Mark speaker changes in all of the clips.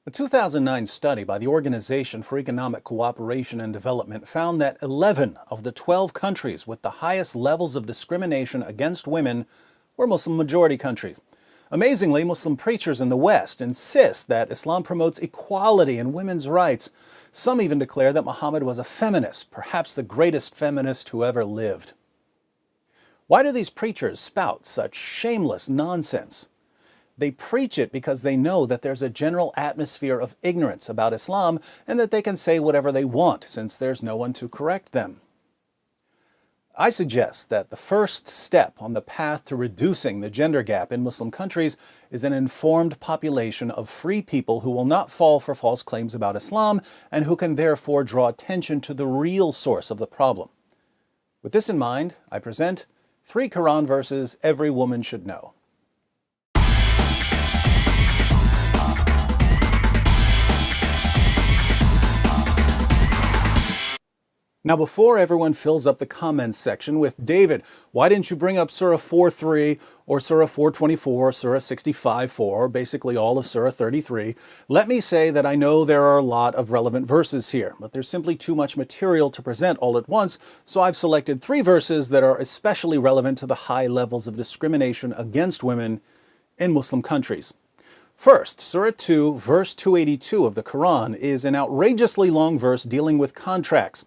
Speaker 1: A 2009 study by the Organization for Economic Cooperation and Development found that 11 of the 12 countries with the highest levels of discrimination against women were Muslim-majority countries. Amazingly, Muslim preachers in the West insist that Islam promotes equality and women's rights. Some even declare that Muhammad was a feminist, perhaps the greatest feminist who ever lived. Why do these preachers spout such shameless nonsense? They preach it because they know that there's a general atmosphere of ignorance about Islam and that they can say whatever they want since there's no one to correct them. I suggest that the first step on the path to reducing the gender gap in Muslim countries is an informed population of free people who will not fall for false claims about Islam and who can therefore draw attention to the real source of the problem. With this in mind, I present 3 Quran verses every woman should know. Now, before everyone fills up the comments section with, David, why didn't you bring up Surah 4:3 or Surah 4:24, Surah 65:4, or basically all of Surah 33, let me say that I know there are a lot of relevant verses here, but there's simply too much material to present all at once, so I've selected 3 verses that are especially relevant to the high levels of discrimination against women in Muslim countries. First, Surah 2, verse 282 of the Quran is an outrageously long verse dealing with contracts.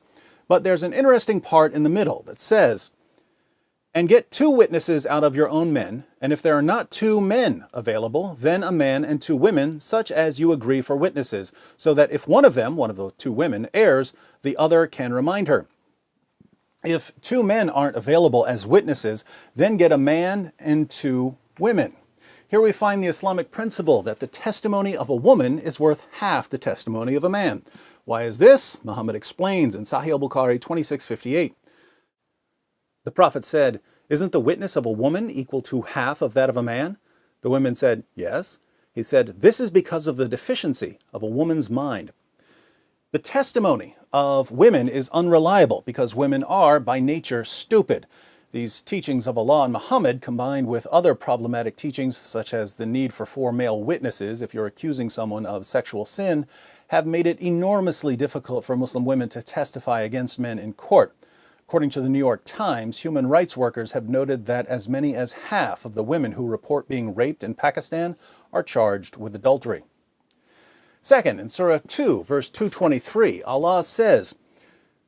Speaker 1: But there's an interesting part in the middle that says, "And get 2 witnesses out of your own men, and if there are not 2 men available, then a man and 2 women, such as you agree for witnesses, so that if one of them, one of the 2 women, errs, the other can remind her. If 2 men aren't available as witnesses, then get a man and 2 women." Here we find the Islamic principle that the testimony of a woman is worth half the testimony of a man. Why is this? Muhammad explains in Sahih al-Bukhari 2658. The Prophet said, "Isn't the witness of a woman equal to half of that of a man?" The women said, "Yes." He said, "This is because of the deficiency of a woman's mind." The testimony of women is unreliable because women are, by nature, stupid. These teachings of Allah and Muhammad, combined with other problematic teachings, such as the need for 4 male witnesses if you're accusing someone of sexual sin, have made it enormously difficult for Muslim women to testify against men in court. According to the New York Times, human rights workers have noted that as many as half of the women who report being raped in Pakistan are charged with adultery. Second, in Surah 2, verse 223, Allah says,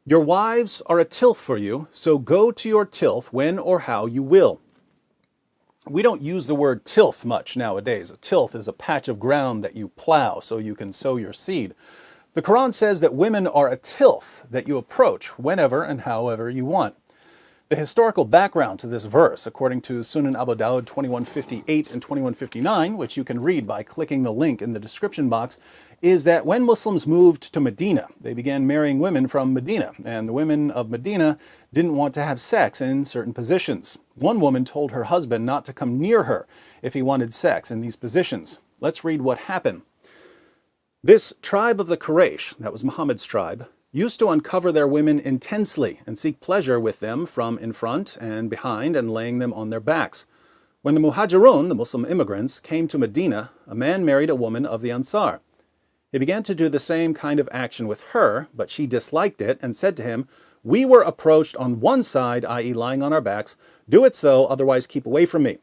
Speaker 1: "Your wives are a tilth for you, so go to your tilth when or how you will." We don't use the word tilth much nowadays. A tilth is a patch of ground that you plow so you can sow your seed. The Quran says that women are a tilth that you approach whenever and however you want. The historical background to this verse, according to Sunan Abu Dawud 2158 and 2159, which you can read by clicking the link in the description box, is that when Muslims moved to Medina, they began marrying women from Medina, and the women of Medina didn't want to have sex in certain positions. One woman told her husband not to come near her if he wanted sex in these positions. Let's read what happened. This tribe of the Quraysh, that was Muhammad's tribe, used to uncover their women intensely and seek pleasure with them from in front and behind and laying them on their backs. When the Muhajirun, the Muslim immigrants, came to Medina, a man married a woman of the Ansar. He began to do the same kind of action with her, but she disliked it and said to him, "We were approached on one side, i.e. lying on our backs. Do it so, otherwise keep away from me."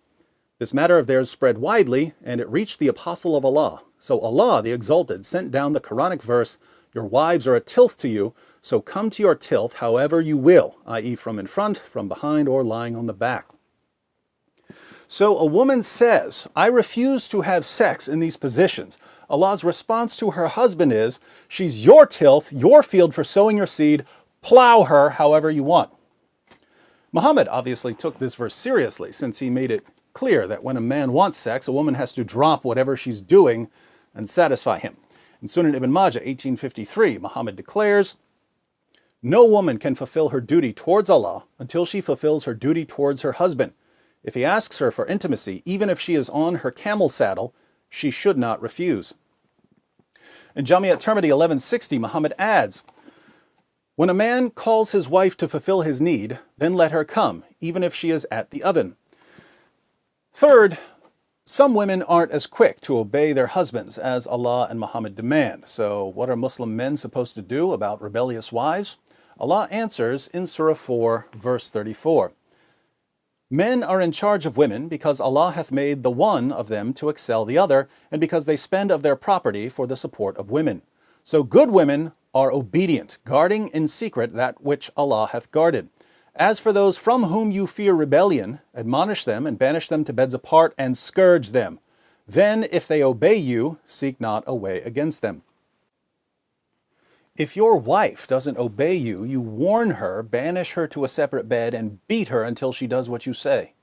Speaker 1: This matter of theirs spread widely, and it reached the Apostle of Allah. So Allah, the Exalted, sent down the Quranic verse, "Your wives are a tilth to you, so come to your tilth however you will," i.e. from in front, from behind, or lying on the back. So a woman says, "I refuse to have sex in these positions." Allah's response to her husband is, "She's your tilth, your field for sowing your seed. Plow her however you want." Muhammad obviously took this verse seriously, since he made it clear that when a man wants sex, a woman has to drop whatever she's doing and satisfy him. In Sunan Ibn Majah 1853, Muhammad declares, "No woman can fulfill her duty towards Allah until she fulfills her duty towards her husband. If he asks her for intimacy, even if she is on her camel saddle, she should not refuse." In Jami at-Tirmidhi 1160, Muhammad adds, "When a man calls his wife to fulfill his need, then let her come, even if she is at the oven." Third, Some women aren't as quick to obey their husbands as Allah and Muhammad demand. So what are Muslim men supposed to do about rebellious wives? Allah answers in Surah 4, verse 34. Men are in charge of women because Allah hath made the one of them to excel the other, and because they spend of their property for the support of women. So good women are obedient, guarding in secret that which Allah hath guarded. As for those from whom you fear rebellion, admonish them and banish them to beds apart and scourge them. Then, if they obey you, seek not a way against them. If your wife doesn't obey you, you warn her, banish her to a separate bed, and beat her until she does what you say.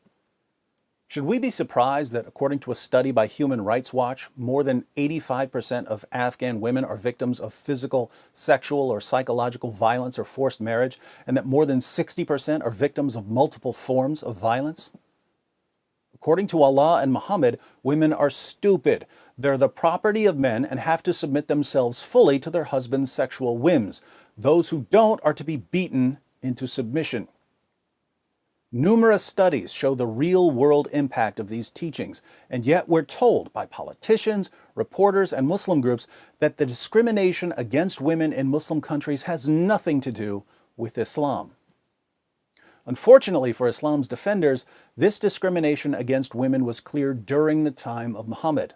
Speaker 1: Should we be surprised that, according to a study by Human Rights Watch, more than 85% of Afghan women are victims of physical, sexual, or psychological violence or forced marriage, and that more than 60% are victims of multiple forms of violence? According to Allah and Muhammad, women are stupid. They're the property of men and have to submit themselves fully to their husbands' sexual whims. Those who don't are to be beaten into submission. Numerous studies show the real-world impact of these teachings, and yet we're told by politicians, reporters, and Muslim groups that the discrimination against women in Muslim countries has nothing to do with Islam. Unfortunately for Islam's defenders, this discrimination against women was clear during the time of Muhammad.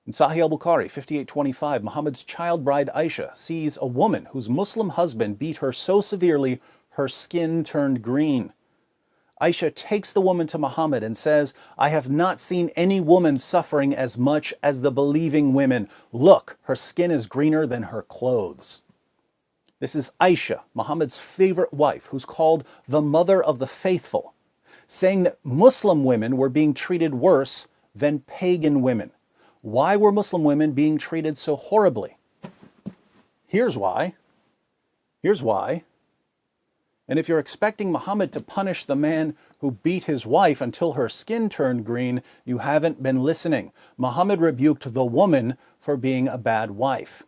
Speaker 1: In Sahih al-Bukhari 5825, Muhammad's child bride Aisha sees a woman whose Muslim husband beat her so severely her skin turned green. Aisha takes the woman to Muhammad and says, "I have not seen any woman suffering as much as the believing women. Look, her skin is greener than her clothes." This is Aisha, Muhammad's favorite wife, who's called the mother of the faithful, saying that Muslim women were being treated worse than pagan women. Why were Muslim women being treated so horribly? Here's why. And if you're expecting Muhammad to punish the man who beat his wife until her skin turned green, you haven't been listening. Muhammad rebuked the woman for being a bad wife.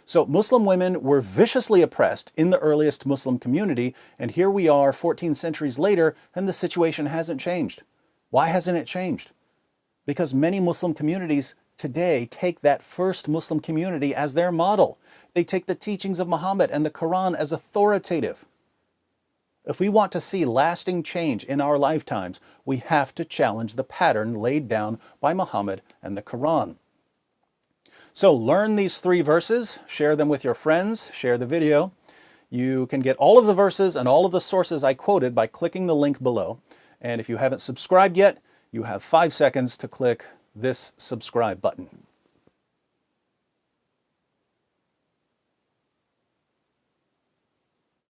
Speaker 1: So Muslim women were viciously oppressed in the earliest Muslim community, and here we are 14 centuries later, and the situation hasn't changed. Why hasn't it changed? Because many Muslim communities today take that first Muslim community as their model. They take the teachings of Muhammad and the Quran as authoritative. If we want to see lasting change in our lifetimes, we have to challenge the pattern laid down by Muhammad and the Quran. So learn these 3 verses, share them with your friends, share the video. You can get all of the verses and all of the sources I quoted by clicking the link below. And if you haven't subscribed yet, you have 5 seconds to click this subscribe button.